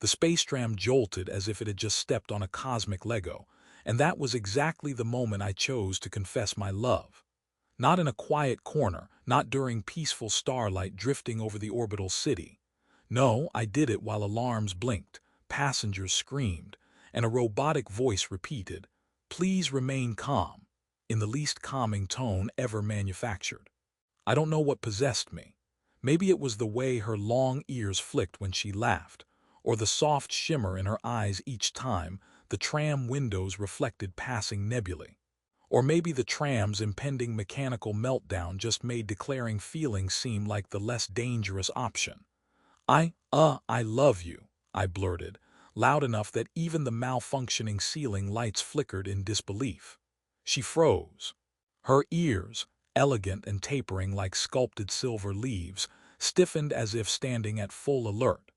The space tram jolted as if it had just stepped on a cosmic Lego, and that was exactly the moment I chose to confess my love. Not in a quiet corner, not during peaceful starlight drifting over the orbital city. No, I did it while alarms blinked, passengers screamed, and a robotic voice repeated, "Please remain calm," in the least calming tone ever manufactured. I don't know what possessed me. Maybe it was the way her long ears flicked when she laughed, or the soft shimmer in her eyes each time the tram windows reflected passing nebulae. Or maybe the tram's impending mechanical meltdown just made declaring feelings seem like the less dangerous option. I love you," I blurted, loud enough that even the malfunctioning ceiling lights flickered in disbelief. She froze. Her ears, elegant and tapering like sculpted silver leaves, stiffened as if standing at full alert.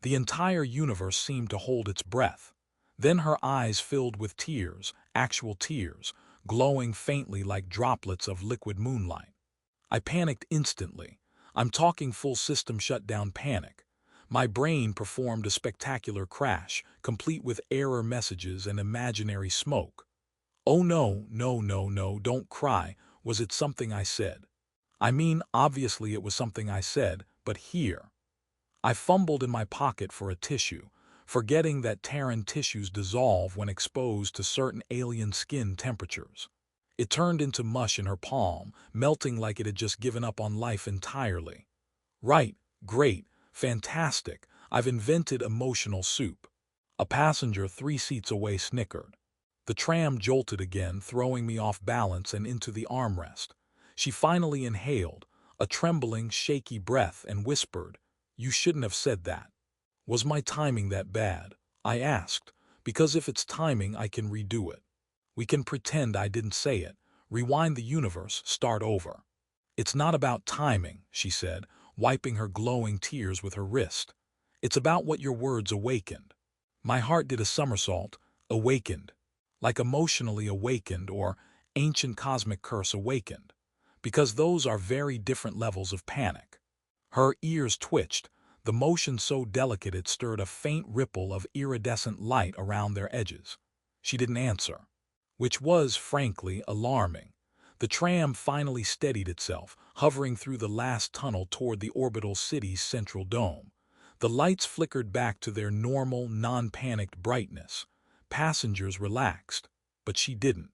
The entire universe seemed to hold its breath. Then her eyes filled with tears, actual tears, glowing faintly like droplets of liquid moonlight. I panicked instantly. I'm talking full system shutdown panic. My brain performed a spectacular crash, complete with error messages and imaginary smoke. "Oh no, no, no, no, don't cry." Was it something I said? I mean, obviously it was something I said, but here. I fumbled in my pocket for a tissue, forgetting that Terran tissues dissolve when exposed to certain alien skin temperatures. It turned into mush in her palm, melting like it had just given up on life entirely. "Right, great, fantastic, I've invented emotional soup." A passenger 3 seats away snickered. The tram jolted again, throwing me off balance and into the armrest. She finally inhaled, a trembling, shaky breath, and whispered, "You shouldn't have said that." Was my timing that bad? I asked, because if it's timing, I can redo it. We can pretend I didn't say it, rewind the universe, start over. "It's not about timing," she said, wiping her glowing tears with her wrist. "It's about what your words awakened." My heart did a somersault. Awakened. Like emotionally awakened or ancient cosmic curse awakened. Because those are very different levels of panic. Her ears twitched, the motion so delicate it stirred a faint ripple of iridescent light around their edges. She didn't answer. Which was, frankly, alarming. The tram finally steadied itself, hovering through the last tunnel toward the orbital city's central dome. The lights flickered back to their normal, non-panicked brightness. Passengers relaxed, but she didn't.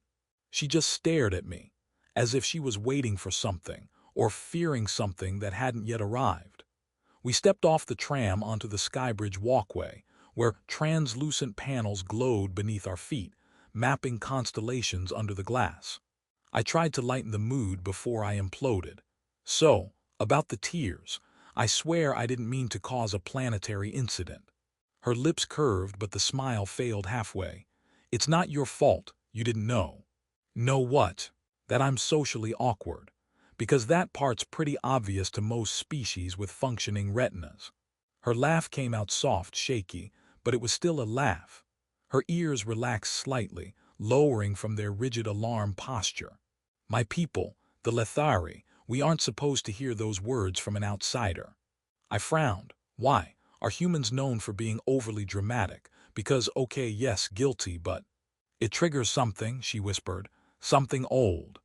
She just stared at me, as if she was waiting for something, or fearing something that hadn't yet arrived. We stepped off the tram onto the Skybridge walkway, where translucent panels glowed beneath our feet, mapping constellations under the glass. I tried to lighten the mood before I imploded. "So, about the tears, I swear I didn't mean to cause a planetary incident." Her lips curved, but the smile failed halfway. "It's not your fault, you didn't know." "Know what?" "That I'm socially awkward. Because that part's pretty obvious to most species with functioning retinas." Her laugh came out soft, shaky, but it was still a laugh. Her ears relaxed slightly, lowering from their rigid alarm posture. "My people, the Lethari, we aren't supposed to hear those words from an outsider." I frowned. "Why? Are humans known for being overly dramatic? Because, okay, yes, guilty, but—" "It triggers something," she whispered. "Something old."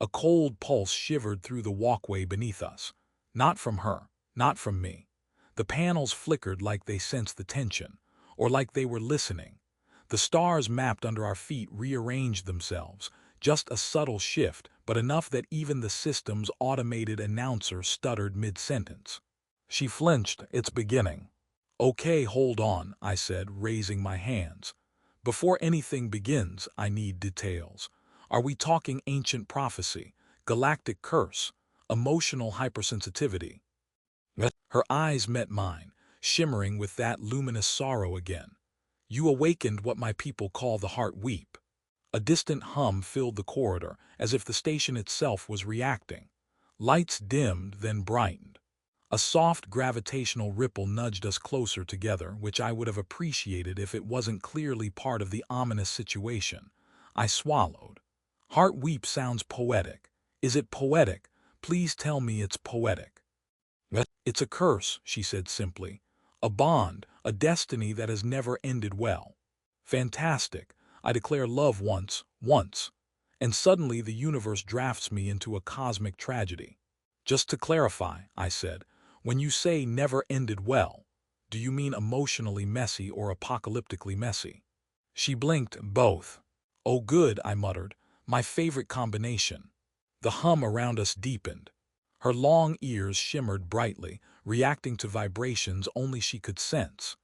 A cold pulse shivered through the walkway beneath us. Not from her, not from me. The panels flickered like they sensed the tension, or like they were listening. The stars mapped under our feet rearranged themselves, just a subtle shift, but enough that even the system's automated announcer stuttered mid-sentence. She flinched. "It's beginning." "Okay, hold on," I said, raising my hands. "Before anything begins, I need details. Are we talking ancient prophecy, galactic curse, emotional hypersensitivity?" Her eyes met mine, shimmering with that luminous sorrow again. "You awakened what my people call the heart weep." A distant hum filled the corridor, as if the station itself was reacting. Lights dimmed, then brightened. A soft gravitational ripple nudged us closer together, which I would have appreciated if it wasn't clearly part of the ominous situation. I swallowed. "Heart weep sounds poetic. Is it poetic? Please tell me it's poetic." "It's a curse," she said simply. "A bond, a destiny that has never ended well. Fantastic. I declare love once, and suddenly the universe drafts me into a cosmic tragedy. Just to clarify, I said, when you say never ended well, do you mean emotionally messy or apocalyptically messy? She blinked. Both. Oh good, I muttered, my favorite combination. The hum around us deepened. Her long ears shimmered brightly, reacting to vibrations only she could sense.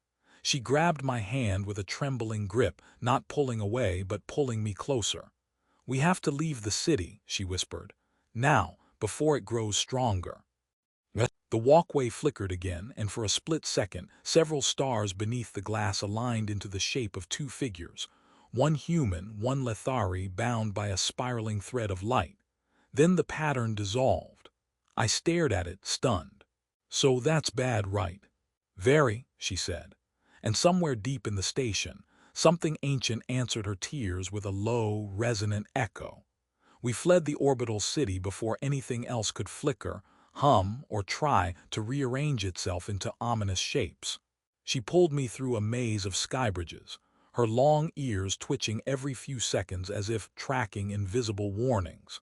She grabbed my hand with a trembling grip, not pulling away but pulling me closer. We have to leave the city, she whispered. Now, before it grows stronger. The walkway flickered again, and for a split second, several stars beneath the glass aligned into the shape of two figures, one human, one Lethari, bound by a spiraling thread of light. Then the pattern dissolved. I stared at it, stunned. So that's bad, right? Very, she said. And somewhere deep in the station, something ancient answered her tears with a low, resonant echo. We fled the orbital city before anything else could flicker, hum, or try to rearrange itself into ominous shapes. She pulled me through a maze of skybridges, her long ears twitching every few seconds as if tracking invisible warnings.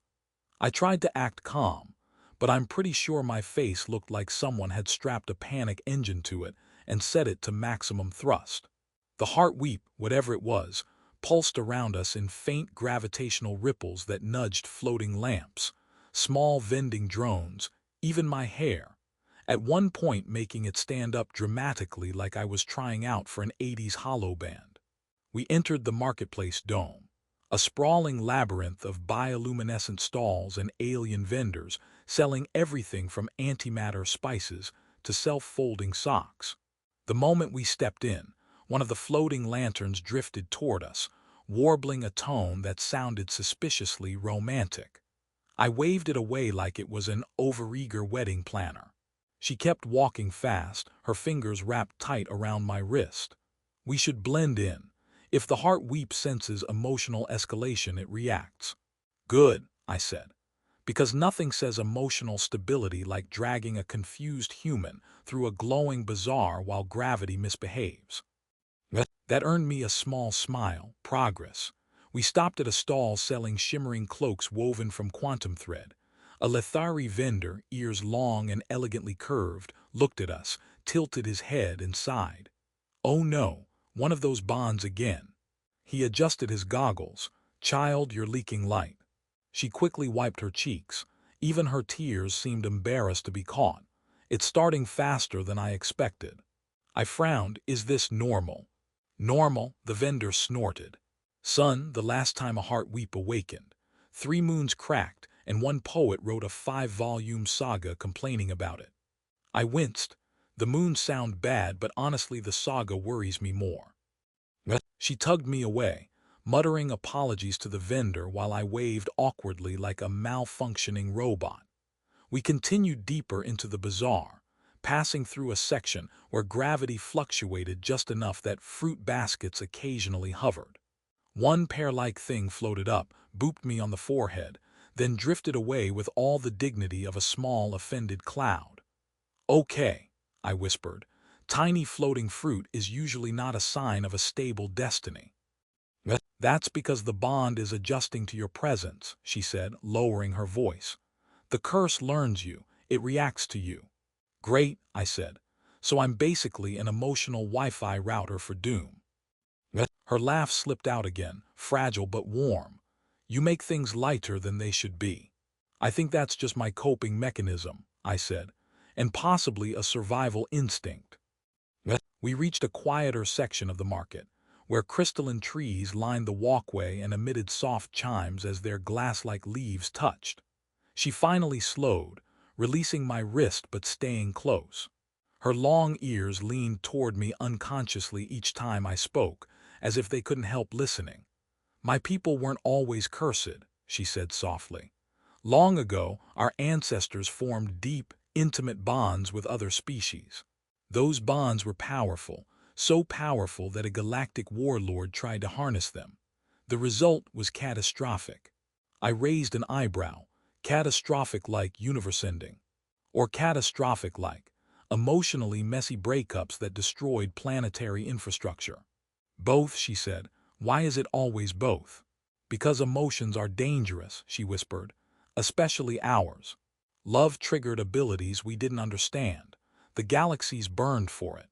I tried to act calm, but I'm pretty sure my face looked like someone had strapped a panic engine to it and set it to maximum thrust. The heartbeat, whatever it was, pulsed around us in faint gravitational ripples that nudged floating lamps, small vending drones, even my hair, at one point making it stand up dramatically like I was trying out for an 80s hollow band. We entered the marketplace dome, a sprawling labyrinth of bioluminescent stalls and alien vendors selling everything from antimatter spices to self-folding socks. The moment we stepped in, one of the floating lanterns drifted toward us, warbling a tone that sounded suspiciously romantic. I waved it away like it was an overeager wedding planner. She kept walking fast, her fingers wrapped tight around my wrist. We should blend in. If the heart weep senses emotional escalation, it reacts. Good, I said, because nothing says emotional stability like dragging a confused human through a glowing bazaar while gravity misbehaves. That earned me a small smile. Progress. We stopped at a stall selling shimmering cloaks woven from quantum thread. A Lethari vendor, ears long and elegantly curved, looked at us, tilted his head and sighed. Oh no, one of those bonds again. He adjusted his goggles. Child, you're leaking light. She quickly wiped her cheeks. Even her tears seemed embarrassed to be caught. It's starting faster than I expected. I frowned. Is this normal? Normal, the vendor snorted. Son, the last time a heart weep awakened, 3 moons cracked, and one poet wrote a 5-volume saga complaining about it. I winced. The moons sound bad, but honestly the saga worries me more. She tugged me away, muttering apologies to the vendor while I waved awkwardly like a malfunctioning robot. We continued deeper into the bazaar, passing through a section where gravity fluctuated just enough that fruit baskets occasionally hovered. One pear-like thing floated up, booped me on the forehead, then drifted away with all the dignity of a small offended cloud. Okay, I whispered. Tiny floating fruit is usually not a sign of a stable destiny. That's because the bond is adjusting to your presence, she said, lowering her voice. The curse learns you, it reacts to you. Great, I said. So I'm basically an emotional Wi-Fi router for doom. Her laugh slipped out again, fragile but warm. You make things lighter than they should be. I think that's just my coping mechanism, I said, and possibly a survival instinct. We reached a quieter section of the market, where crystalline trees lined the walkway and emitted soft chimes as their glass-like leaves touched. She finally slowed, releasing my wrist but staying close. Her long ears leaned toward me unconsciously each time I spoke, as if they couldn't help listening. My people weren't always cursed, she said softly. Long ago, our ancestors formed deep, intimate bonds with other species. Those bonds were powerful, so powerful that a galactic warlord tried to harness them. The result was catastrophic. I raised an eyebrow. Catastrophic like universe ending. Or catastrophic like emotionally messy breakups that destroyed planetary infrastructure. Both, she said. Why is it always both? Because emotions are dangerous, she whispered, especially ours. Love triggered abilities we didn't understand. The galaxies burned for it.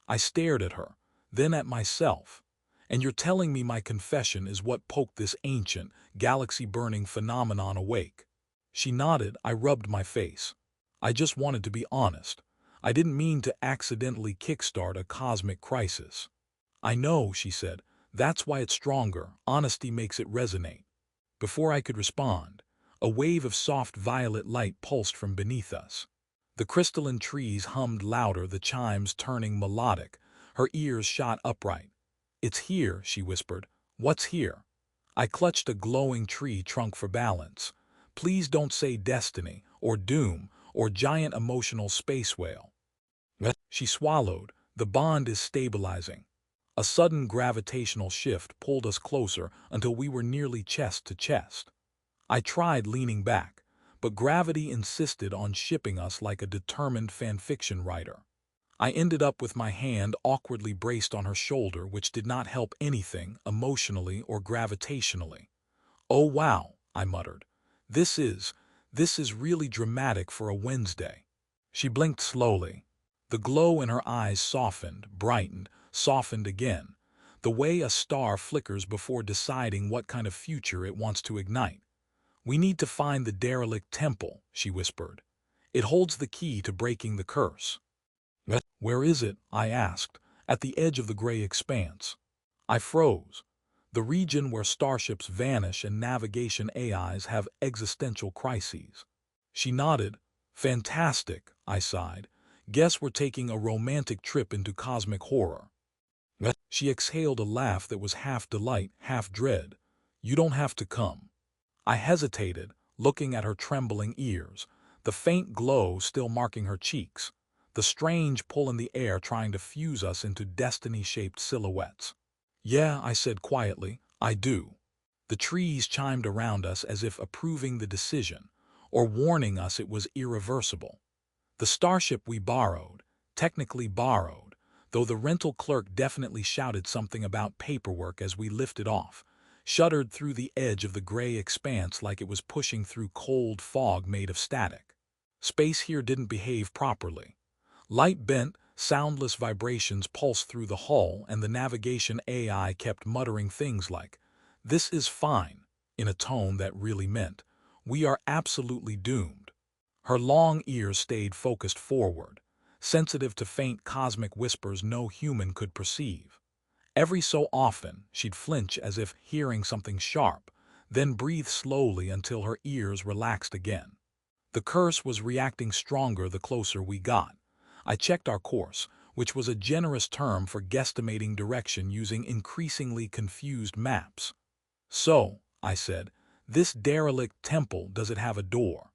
I stared at her, then at myself. And you're telling me my confession is what poked this ancient, galaxy-burning phenomenon awake? She nodded. I rubbed my face. I just wanted to be honest. I didn't mean to accidentally kickstart a cosmic crisis. I know, she said. That's why it's stronger. Honesty makes it resonate. Before I could respond, a wave of soft violet light pulsed from beneath us. The crystalline trees hummed louder, the chimes turning melodic. Her ears shot upright. It's here, she whispered. What's here? I clutched a glowing tree trunk for balance. Please don't say destiny, or doom, or giant emotional space whale. She swallowed. The bond is stabilizing. A sudden gravitational shift pulled us closer until we were nearly chest to chest. I tried leaning back, but gravity insisted on shipping us like a determined fanfiction writer. I ended up with my hand awkwardly braced on her shoulder, which did not help anything emotionally or gravitationally. Oh wow, I muttered. This is really dramatic for a Wednesday. She blinked slowly. The glow in her eyes softened, brightened, softened again, the way a star flickers before deciding what kind of future it wants to ignite. We need to find the derelict temple, she whispered. It holds the key to breaking the curse. Where is it? I asked, at the edge of the gray expanse. I froze. The region where starships vanish and navigation AIs have existential crises. She nodded. Fantastic, I sighed. Guess we're taking a romantic trip into cosmic horror. She exhaled a laugh that was half delight, half dread. You don't have to come. I hesitated, looking at her trembling ears, the faint glow still marking her cheeks, the strange pull in the air trying to fuse us into destiny-shaped silhouettes. Yeah, I said quietly, I do. The trees chimed around us as if approving the decision, or warning us it was irreversible. The starship we borrowed, technically borrowed, though the rental clerk definitely shouted something about paperwork as we lifted off, shuddered through the edge of the gray expanse like it was pushing through cold fog made of static. Space here didn't behave properly. Light bent, soundless vibrations pulsed through the hull, and the navigation AI kept muttering things like, "This is fine," in a tone that really meant, "We are absolutely doomed." Her long ears stayed focused forward, sensitive to faint cosmic whispers no human could perceive. Every so often, she'd flinch as if hearing something sharp, then breathe slowly until her ears relaxed again. The curse was reacting stronger the closer we got. I checked our course, which was a generous term for guesstimating direction using increasingly confused maps. So, I said, this derelict temple, does it have a door?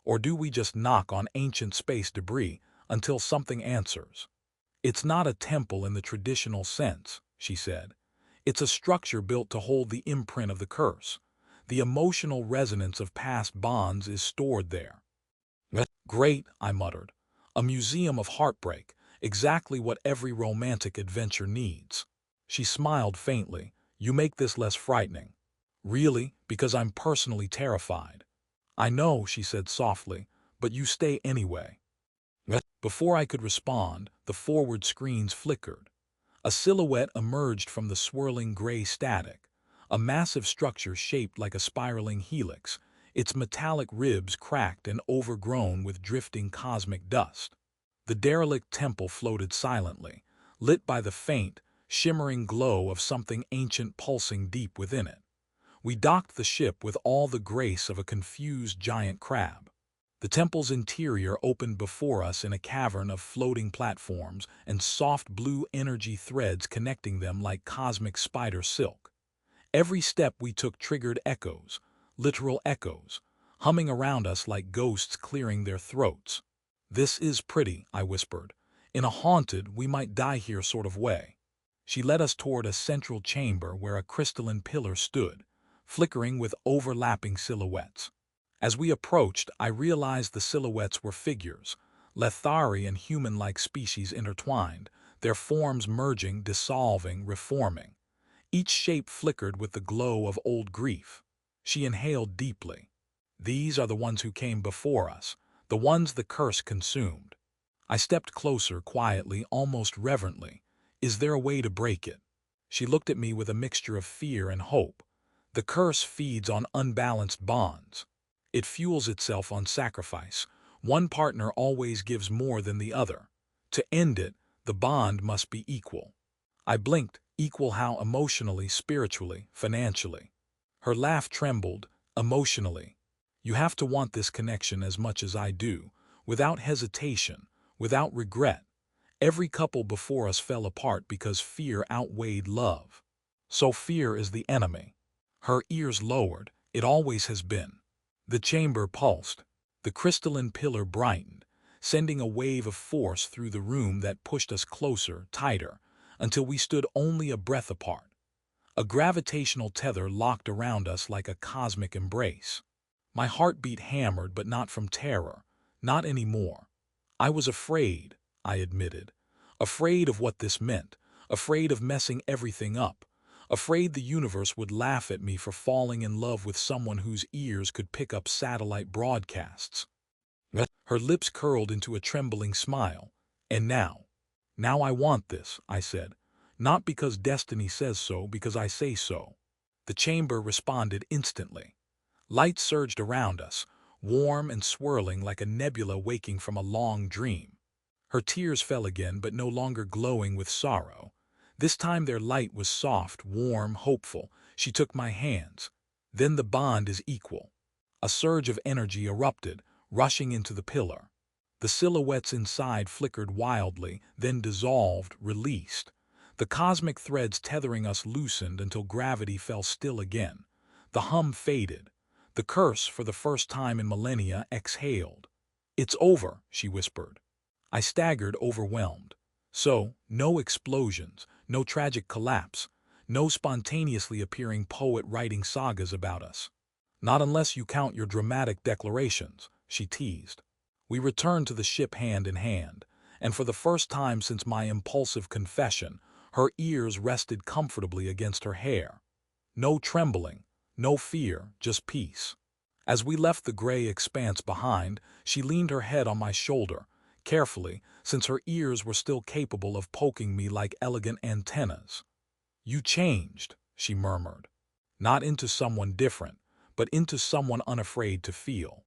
Or do we just knock on ancient space debris until something answers? It's not a temple in the traditional sense, she said. It's a structure built to hold the imprint of the curse. The emotional resonance of past bonds is stored there. Great, I muttered. A museum of heartbreak, exactly what every romantic adventure needs. She smiled faintly. You make this less frightening. Really, because I'm personally terrified. I know, she said softly, but you stay anyway. Before I could respond, the forward screens flickered. A silhouette emerged from the swirling gray static, a massive structure shaped like a spiraling helix, its metallic ribs cracked and overgrown with drifting cosmic dust. The derelict temple floated silently, lit by the faint, shimmering glow of something ancient pulsing deep within it. We docked the ship with all the grace of a confused giant crab. The temple's interior opened before us in a cavern of floating platforms and soft blue energy threads connecting them like cosmic spider silk. Every step we took triggered echoes, literal echoes, humming around us like ghosts clearing their throats. This is pretty, I whispered, in a haunted, we might die here sort of way. She led us toward a central chamber where a crystalline pillar stood, flickering with overlapping silhouettes. As we approached, I realized the silhouettes were figures, Lethari and human-like species intertwined, their forms merging, dissolving, reforming. Each shape flickered with the glow of old grief. She inhaled deeply. These are the ones who came before us, the ones the curse consumed. I stepped closer, quietly, almost reverently. Is there a way to break it? She looked at me with a mixture of fear and hope. The curse feeds on unbalanced bonds. It fuels itself on sacrifice. One partner always gives more than the other. To end it, the bond must be equal. I blinked. Equal how? Emotionally, spiritually, financially. Her laugh trembled. Emotionally. You have to want this connection as much as I do, without hesitation, without regret. Every couple before us fell apart because fear outweighed love. So fear is the enemy. Her ears lowered. It always has been. The chamber pulsed. The crystalline pillar brightened, sending a wave of force through the room that pushed us closer, tighter, until we stood only a breath apart. A gravitational tether locked around us like a cosmic embrace. My heartbeat hammered, but not from terror. Not anymore. I was afraid, I admitted. Afraid of what this meant. Afraid of messing everything up. Afraid the universe would laugh at me for falling in love with someone whose ears could pick up satellite broadcasts. Her lips curled into a trembling smile. And now I want this, I said. Not because destiny says so, because I say so. The chamber responded instantly. Light surged around us, warm and swirling like a nebula waking from a long dream. Her tears fell again, but no longer glowing with sorrow. This time their light was soft, warm, hopeful. She took my hands. Then the bond is equal. A surge of energy erupted, rushing into the pillar. The silhouettes inside flickered wildly, then dissolved, released. The cosmic threads tethering us loosened until gravity fell still again. The hum faded. The curse, for the first time in millennia, exhaled. It's over, she whispered. I staggered, overwhelmed. So, no explosions, no tragic collapse, no spontaneously appearing poet writing sagas about us. Not unless you count your dramatic declarations, she teased. We returned to the ship hand in hand, and for the first time since my impulsive confession, her ears rested comfortably against her hair. No trembling, no fear, just peace. As we left the gray expanse behind, she leaned her head on my shoulder, carefully, since her ears were still capable of poking me like elegant antennas. You changed, she murmured. Not into someone different, but into someone unafraid to feel.